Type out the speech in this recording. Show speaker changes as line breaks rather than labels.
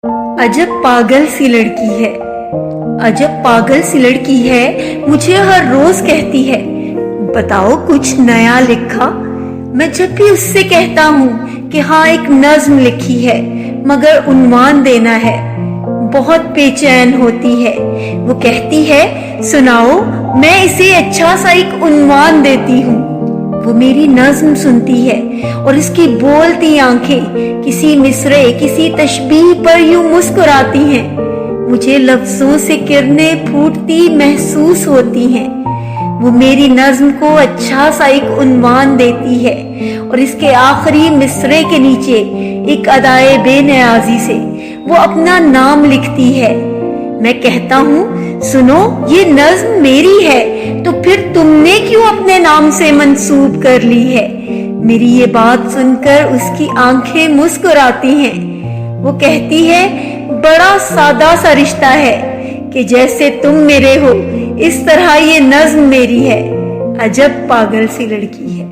अजब पागल सी लड़की है, अजब पागल सी लड़की है, मुझे हर रोज कहती है बताओ कुछ नया लिखा। मैं जब भी उससे कहता हूँ कि हाँ एक नज्म लिखी है मगर उन्वान देना है, बहुत बेचैन होती है। वो कहती है सुनाओ, मैं इसे अच्छा सा एक उन्वान देती हूँ। वो मेरी नज्म सुनती है और इसकी बोलती आंखें किसी मिसरे किसी तशबीह पर यूं मुस्कुराती हैं। मुझे लफ्जों से किरणें फूटती महसूस होती हैं। वो मेरी नज्म को अच्छा सा एक उन्वान देती है और इसके आखिरी मिसरे के नीचे एक अदाए बेनियाजी से वो अपना नाम लिखती है। मैं कहता हूँ सुनो ये नज्म मेरी है, तो फिर तुमने क्यों अपने नाम से मंसूब कर ली है। मेरी ये बात सुनकर उसकी आंखें मुस्कुराती हैं। वो कहती है बड़ा सादा सा रिश्ता है कि जैसे तुम मेरे हो इस तरह ये नज्म मेरी है। अजब पागल सी लड़की है।